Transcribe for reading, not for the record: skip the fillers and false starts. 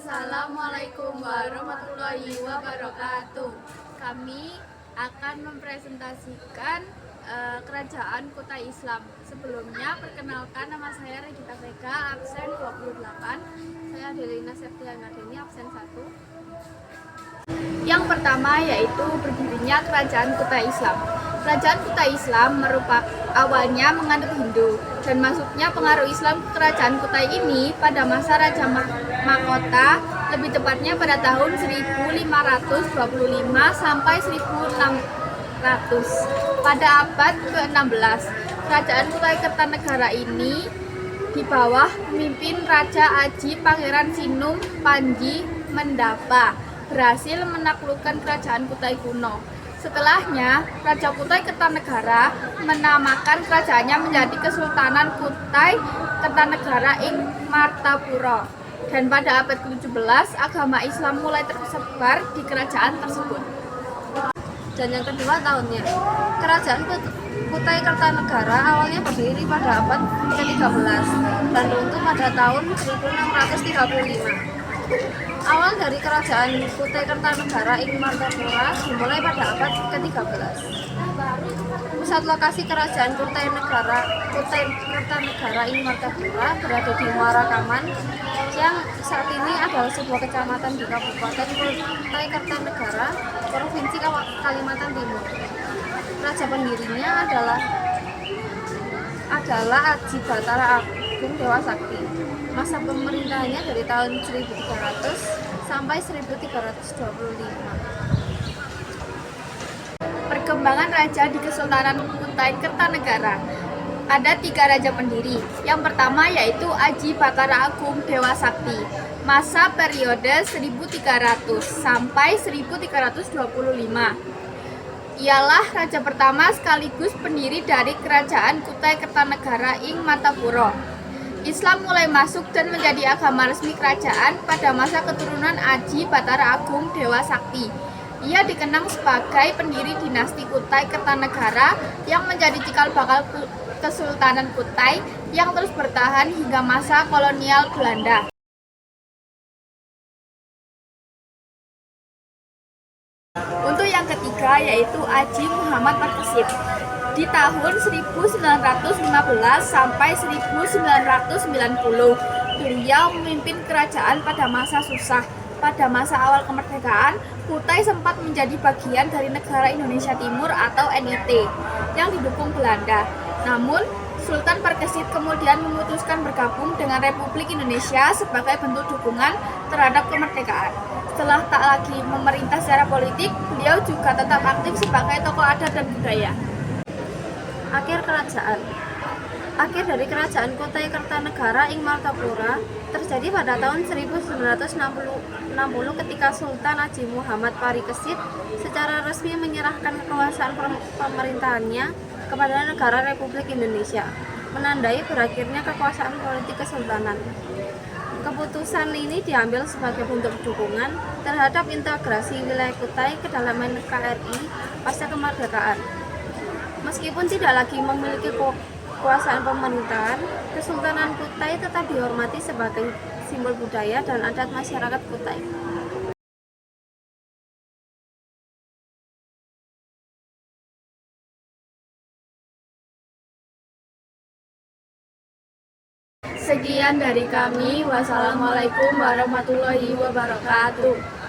Assalamualaikum warahmatullahi wabarakatuh. Kami akan mempresentasikan Kerajaan Kutai Islam. Sebelumnya, perkenalkan, nama saya Regita Vega, absen 28. Saya Adelina Septiana Deni, absen 1. Yang pertama yaitu berdirinya Kerajaan Kutai Islam. Kerajaan Kutai Islam merupakan awalnya menganut Hindu dan masuknya pengaruh Islam ke Kerajaan Kutai ini pada masa Raja Mahkota, lebih tepatnya pada tahun 1525 sampai 1600. Pada abad ke-16, Kerajaan Kutai Kertanegara ini di bawah pemimpin Raja Aji Pangeran Sinum Panji Mendapa berhasil menaklukkan Kerajaan Kutai kuno. Setelahnya, Raja Kutai Kertanegara menamakan kerajaannya menjadi Kesultanan Kutai Kertanegara ing Martapura. Dan pada abad ke-17, agama Islam mulai tersebar di kerajaan tersebut. Dan yang kedua tahunnya, Kerajaan Kutai Kertanegara awalnya berdiri pada abad ke-13 dan runtuh pada tahun 1635. Awal dari Kerajaan Kutai Kertanegara ing Martapura dimulai pada abad ke-13. Pusat lokasi Kerajaan Kutai Kertanegara ing Martapura berada di Muara Kaman, yang saat ini adalah sebuah kecamatan di Kabupaten Kutai Kertanegara, Provinsi Kalimantan Timur. Raja pendirinya adalah Aji Batara Agung Dewa Sakti. Masa pemerintahannya dari tahun 1300 sampai 1325. Perkembangan raja di Kesultanan Kutai Kertanegara. Ada 3 raja pendiri. Yang pertama yaitu Aji Batara Agung Dewa Sakti. Masa periode 1300 sampai 1325. Ialah raja pertama sekaligus pendiri dari Kerajaan Kutai Kertanegara ing Martapura. Islam mulai masuk dan menjadi agama resmi kerajaan pada masa keturunan Aji Batara Agung Dewa Sakti. Ia dikenang sebagai pendiri dinasti Kutai Kertanegara yang menjadi cikal bakal Kesultanan Kutai yang terus bertahan hingga masa kolonial Belanda. Untuk yang ketiga yaitu Aji Muhammad Parkesit. Di tahun 1915 sampai 1990, beliau memimpin kerajaan pada masa susah. Pada masa awal kemerdekaan, Kutai sempat menjadi bagian dari negara Indonesia Timur atau NIT yang didukung Belanda. Namun, Sultan Parkesit kemudian memutuskan bergabung dengan Republik Indonesia sebagai bentuk dukungan terhadap kemerdekaan. Setelah tak lagi memerintah secara politik, beliau juga tetap aktif sebagai tokoh adat dan budaya. Akhir dari Kerajaan Kutai Kertanegara ing Martapura terjadi pada tahun 1960 ketika Sultan Aji Muhammad Parikesit secara resmi menyerahkan kekuasaan pemerintahannya kepada negara Republik Indonesia, menandai berakhirnya kekuasaan politik kesultanan. Keputusan ini diambil sebagai bentuk dukungan terhadap integrasi wilayah Kutai ke dalam NKRI pasca kemerdekaan. Meskipun tidak lagi memiliki kekuasaan pemerintahan, Kesultanan Kutai tetap dihormati sebagai simbol budaya dan adat masyarakat Kutai. Sekian dari kami. Wassalamualaikum warahmatullahi wabarakatuh.